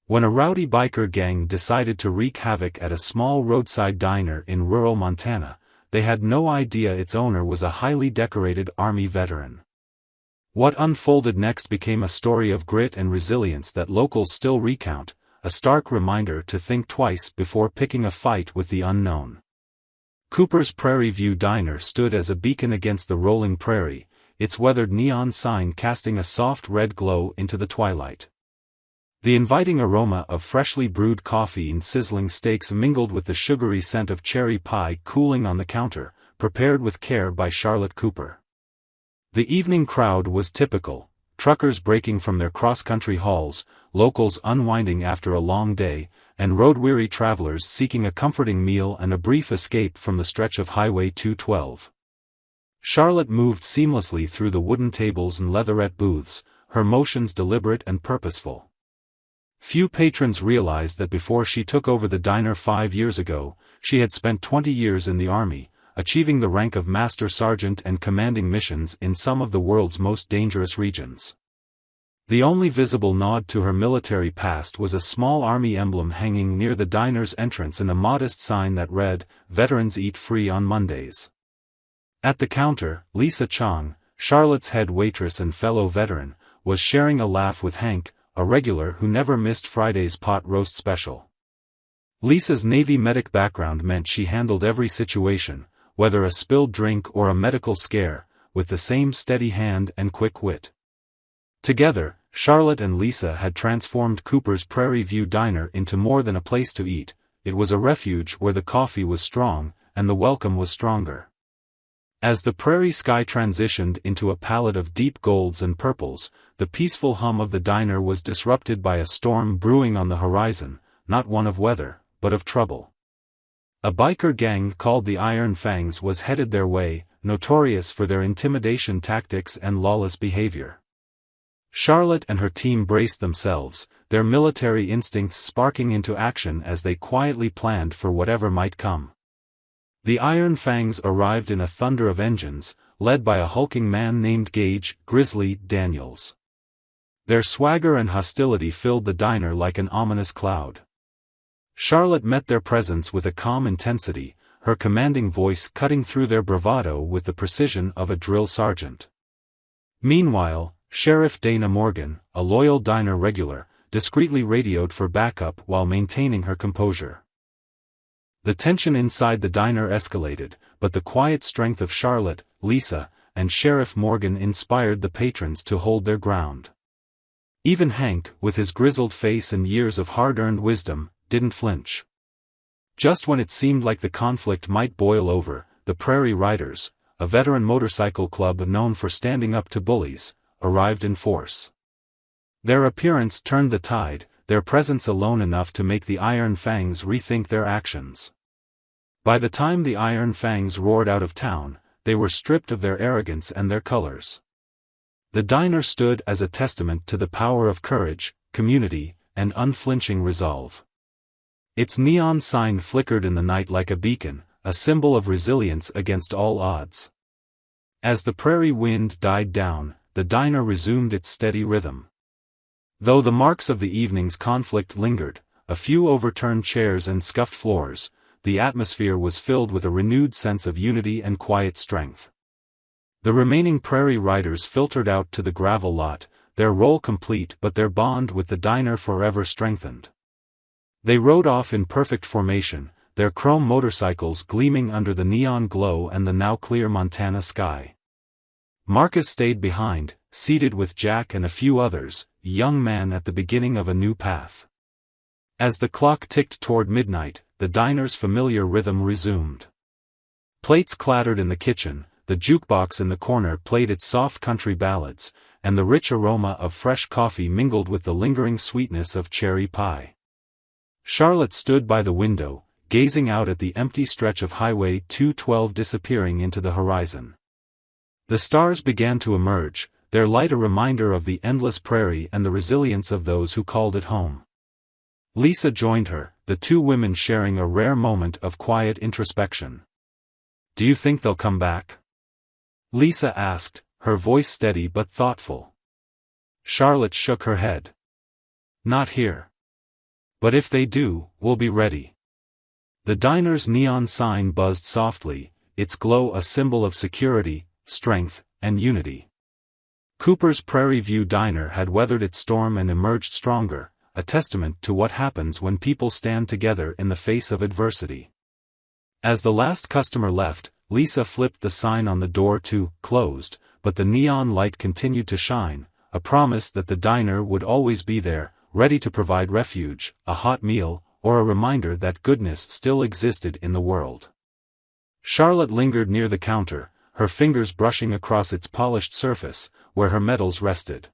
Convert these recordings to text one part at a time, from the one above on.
When a rowdy biker gang decided to wreak havoc at a small roadside diner in rural Montana, they had no idea its owner was a highly decorated Army veteran. What unfolded next became a story of grit and resilience that locals still recount, a stark reminder to think twice before picking a fight with the unknown. Cooper's Prairie View Diner stood as a beacon against the rolling prairie, its weathered neon sign casting a soft red glow into the twilight. The inviting aroma of freshly brewed coffee and sizzling steaks mingled with the sugary scent of cherry pie cooling on the counter, prepared with care by Charlotte Cooper. The evening crowd was typical, truckers breaking from their cross-country hauls, locals unwinding after a long day, and road-weary travelers seeking a comforting meal and a brief escape from the stretch of Highway 212. Charlotte moved seamlessly through the wooden tables and leatherette booths, her motions deliberate and purposeful. Few patrons realized that before she took over the diner 5 years ago, she had spent 20 years in the Army, achieving the rank of Master Sergeant and commanding missions in some of the world's most dangerous regions. The only visible nod to her military past was a small Army emblem hanging near the diner's entrance and a modest sign that read, "Veterans eat free on Mondays." At the counter, Lisa Chong, Charlotte's head waitress and fellow veteran, was sharing a laugh with Hank, a regular who never missed Friday's pot roast special. Lisa's Navy medic background meant she handled every situation, whether a spilled drink or a medical scare, with the same steady hand and quick wit. Together, Charlotte and Lisa had transformed Cooper's Prairie View Diner into more than a place to eat. It was a refuge where the coffee was strong, and the welcome was stronger. As the prairie sky transitioned into a palette of deep golds and purples, the peaceful hum of the diner was disrupted by a storm brewing on the horizon, not one of weather, but of trouble. A biker gang called the Iron Fangs was headed their way, notorious for their intimidation tactics and lawless behavior. Charlotte and her team braced themselves, their military instincts sparking into action as they quietly planned for whatever might come. The Iron Fangs arrived in a thunder of engines, led by a hulking man named Gage "Grizzly" Daniels. Their swagger and hostility filled the diner like an ominous cloud. Charlotte met their presence with a calm intensity, her commanding voice cutting through their bravado with the precision of a drill sergeant. Meanwhile, Sheriff Dana Morgan, a loyal diner regular, discreetly radioed for backup while maintaining her composure. The tension inside the diner escalated, but the quiet strength of Charlotte, Lisa, and Sheriff Morgan inspired the patrons to hold their ground. Even Hank, with his grizzled face and years of hard-earned wisdom, didn't flinch. Just when it seemed like the conflict might boil over, the Prairie Riders, a veteran motorcycle club known for standing up to bullies, arrived in force. Their appearance turned the tide, their presence alone enough to make the Iron Fangs rethink their actions. By the time the Iron Fangs roared out of town, they were stripped of their arrogance and their colors. The diner stood as a testament to the power of courage, community, and unflinching resolve. Its neon sign flickered in the night like a beacon, a symbol of resilience against all odds. As the prairie wind died down, the diner resumed its steady rhythm. Though the marks of the evening's conflict lingered, a few overturned chairs and scuffed floors, the atmosphere was filled with a renewed sense of unity and quiet strength. The remaining Prairie Riders filtered out to the gravel lot, their role complete but their bond with the diner forever strengthened. They rode off in perfect formation, their chrome motorcycles gleaming under the neon glow and the now clear Montana sky. Marcus stayed behind, seated with Jack and a few others, a young man at the beginning of a new path. As the clock ticked toward midnight, the diner's familiar rhythm resumed. Plates clattered in the kitchen, the jukebox in the corner played its soft country ballads, and the rich aroma of fresh coffee mingled with the lingering sweetness of cherry pie. Charlotte stood by the window, gazing out at the empty stretch of Highway 212 disappearing into the horizon. The stars began to emerge, their light a reminder of the endless prairie and the resilience of those who called it home. Lisa joined her, the two women sharing a rare moment of quiet introspection. "Do you think they'll come back?" Lisa asked, her voice steady but thoughtful. Charlotte shook her head. "Not here. But if they do, we'll be ready. The diner's neon sign buzzed softly, its glow a symbol of security, strength, and unity. Cooper's Prairie View Diner had weathered its storm and emerged stronger, a testament to what happens when people stand together in the face of adversity. As the last customer left, Lisa flipped the sign on the door to "closed," but the neon light continued to shine, a promise that the diner would always be there, ready to provide refuge, a hot meal, or a reminder that goodness still existed in the world. Charlotte lingered near the counter, her fingers brushing across its polished surface, where her medals rested.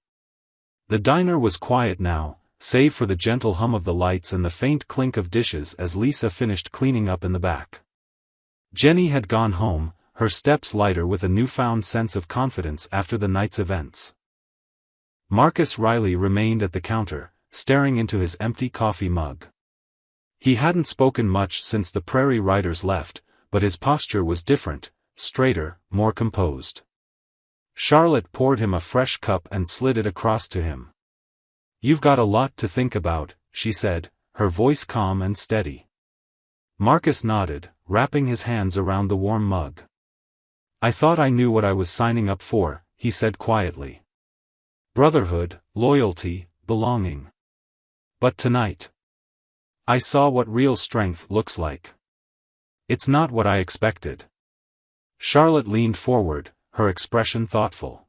The diner was quiet now, save for the gentle hum of the lights and the faint clink of dishes as Lisa finished cleaning up in the back. Jenny had gone home, her steps lighter with a newfound sense of confidence after the night's events. Marcus Riley remained at the counter, staring into his empty coffee mug. He hadn't spoken much since the Prairie Riders left, but his posture was different, straighter, more composed. Charlotte poured him a fresh cup and slid it across to him. "You've got a lot to think about," she said, her voice calm and steady. Marcus nodded, wrapping his hands around the warm mug. "I thought I knew what I was signing up for," he said quietly. "Brotherhood, loyalty, belonging. But tonight, I saw what real strength looks like. It's not what I expected." Charlotte leaned forward, her expression thoughtful.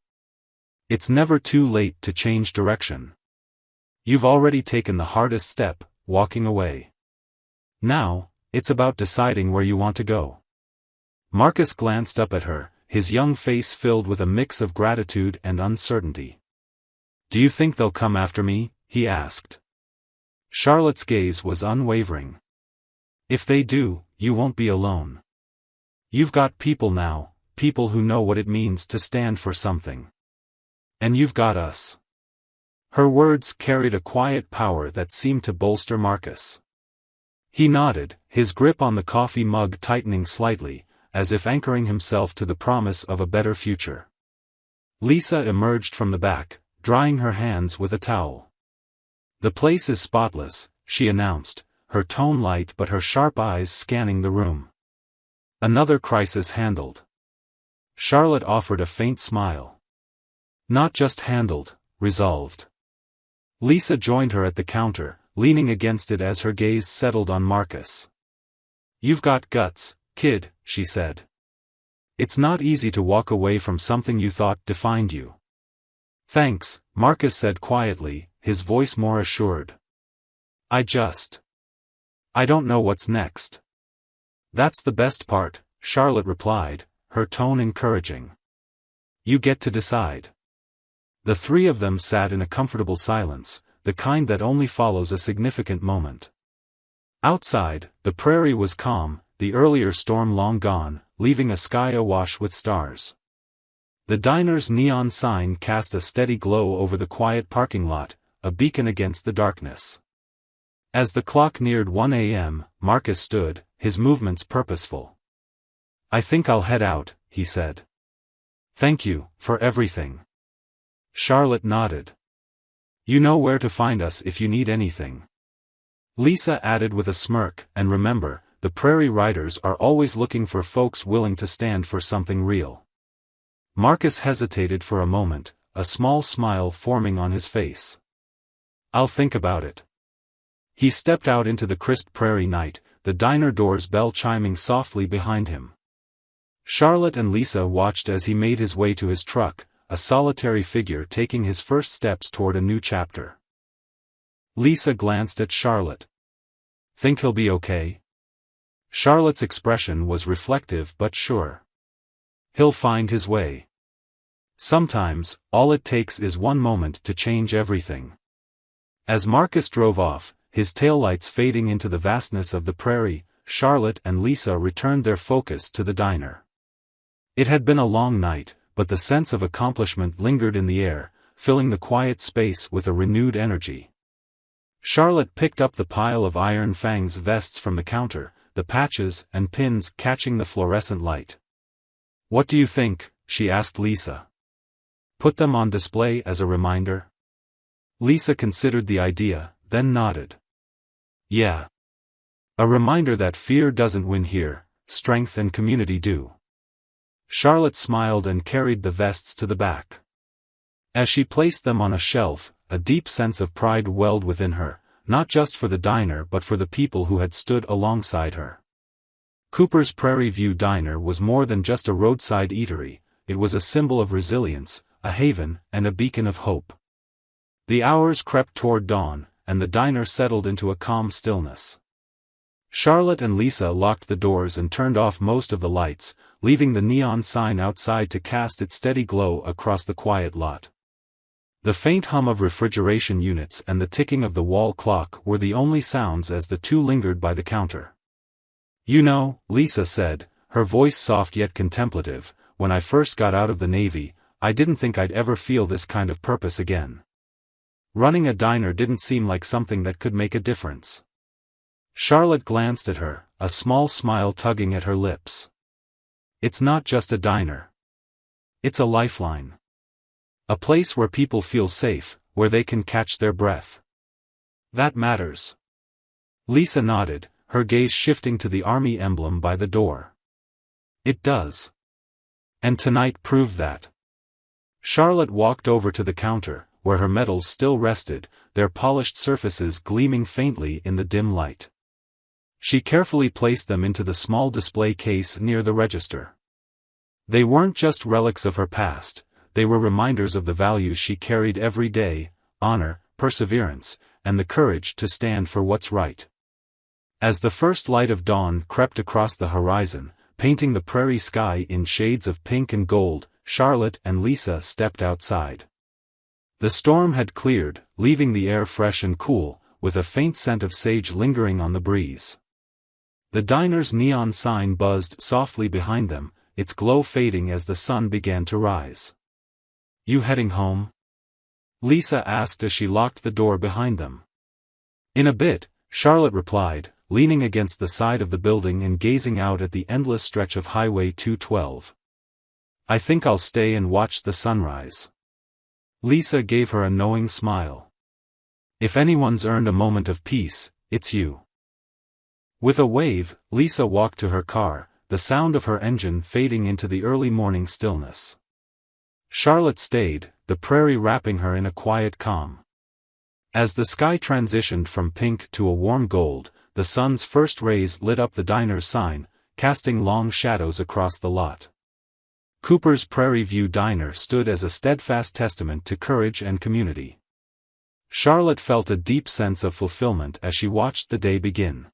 "It's never too late to change direction. You've already taken the hardest step, walking away. Now, it's about deciding where you want to go." Marcus glanced up at her, his young face filled with a mix of gratitude and uncertainty. "Do you think they'll come after me?" he asked. Charlotte's gaze was unwavering. "If they do, you won't be alone. You've got people now, people who know what it means to stand for something. And you've got us." Her words carried a quiet power that seemed to bolster Marcus. He nodded, his grip on the coffee mug tightening slightly, as if anchoring himself to the promise of a better future. Lisa emerged from the back, drying her hands with a towel. "The place is spotless," she announced, her tone light but her sharp eyes scanning the room. "Another crisis handled." Charlotte offered a faint smile. "Not just handled, resolved." Lisa joined her at the counter, leaning against it as her gaze settled on Marcus. "You've got guts, kid," she said. "It's not easy to walk away from something you thought defined you." "Thanks," Marcus said quietly, his voice more assured. I don't know what's next." "That's the best part," Charlotte replied, her tone encouraging. "You get to decide." The three of them sat in a comfortable silence, the kind that only follows a significant moment. Outside, the prairie was calm, the earlier storm long gone, leaving a sky awash with stars. The diner's neon sign cast a steady glow over the quiet parking lot, a beacon against the darkness. As the clock neared 1 a.m., Marcus stood, his movements purposeful. "I think I'll head out," he said. "Thank you, for everything." Charlotte nodded. "You know where to find us if you need anything." Lisa added with a smirk, "And remember, the Prairie Riders are always looking for folks willing to stand for something real." Marcus hesitated for a moment, a small smile forming on his face. "I'll think about it." He stepped out into the crisp prairie night, the diner door's bell chiming softly behind him. Charlotte and Lisa watched as he made his way to his truck, a solitary figure taking his first steps toward a new chapter. Lisa glanced at Charlotte. "Think he'll be okay?" Charlotte's expression was reflective but sure. "He'll find his way. Sometimes, all it takes is one moment to change everything." As Marcus drove off, his taillights fading into the vastness of the prairie, Charlotte and Lisa returned their focus to the diner. It had been a long night, but the sense of accomplishment lingered in the air, filling the quiet space with a renewed energy. Charlotte picked up the pile of Iron Fang's vests from the counter, the patches and pins catching the fluorescent light. "What do you think?" she asked Lisa. "Put them on display as a reminder?" Lisa considered the idea, then nodded. Yeah. A reminder that fear doesn't win here, strength and community do. Charlotte smiled and carried the vests to the back. As she placed them on a shelf, a deep sense of pride welled within her, not just for the diner but for the people who had stood alongside her. Cooper's Prairie View Diner was more than just a roadside eatery, it was a symbol of resilience, a haven, and a beacon of hope. The hours crept toward dawn, and the diner settled into a calm stillness. Charlotte and Lisa locked the doors and turned off most of the lights, leaving the neon sign outside to cast its steady glow across the quiet lot. The faint hum of refrigeration units and the ticking of the wall clock were the only sounds as the two lingered by the counter. "You know," Lisa said, her voice soft yet contemplative, "when I first got out of the Navy, I didn't think I'd ever feel this kind of purpose again. Running a diner didn't seem like something that could make a difference." Charlotte glanced at her, a small smile tugging at her lips. "It's not just a diner. It's a lifeline. A place where people feel safe, where they can catch their breath. That matters." Lisa nodded, her gaze shifting to the Army emblem by the door. "It does. And tonight proved that." Charlotte walked over to the counter, where her medals still rested, their polished surfaces gleaming faintly in the dim light. She carefully placed them into the small display case near the register. They weren't just relics of her past, they were reminders of the values she carried every day: honor, perseverance, and the courage to stand for what's right. As the first light of dawn crept across the horizon, painting the prairie sky in shades of pink and gold, Charlotte and Lisa stepped outside. The storm had cleared, leaving the air fresh and cool, with a faint scent of sage lingering on the breeze. The diner's neon sign buzzed softly behind them, its glow fading as the sun began to rise. "You heading home?" Lisa asked as she locked the door behind them. "In a bit," Charlotte replied, leaning against the side of the building and gazing out at the endless stretch of Highway 212. "I think I'll stay and watch the sunrise." Lisa gave her a knowing smile. "If anyone's earned a moment of peace, it's you." With a wave, Lisa walked to her car, the sound of her engine fading into the early morning stillness. Charlotte stayed, the prairie wrapping her in a quiet calm. As the sky transitioned from pink to a warm gold, the sun's first rays lit up the diner's sign, casting long shadows across the lot. Cooper's Prairie View Diner stood as a steadfast testament to courage and community. Charlotte felt a deep sense of fulfillment as she watched the day begin.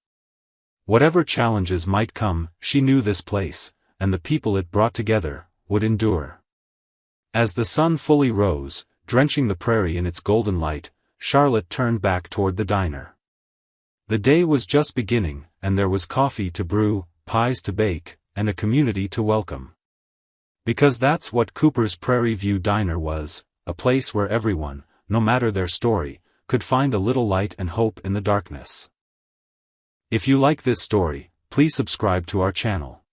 Whatever challenges might come, she knew this place, and the people it brought together, would endure. As the sun fully rose, drenching the prairie in its golden light, Charlotte turned back toward the diner. The day was just beginning, and there was coffee to brew, pies to bake, and a community to welcome. Because that's what Cooper's Prairie View Diner was, a place where everyone, no matter their story, could find a little light and hope in the darkness. If you like this story, please subscribe to our channel.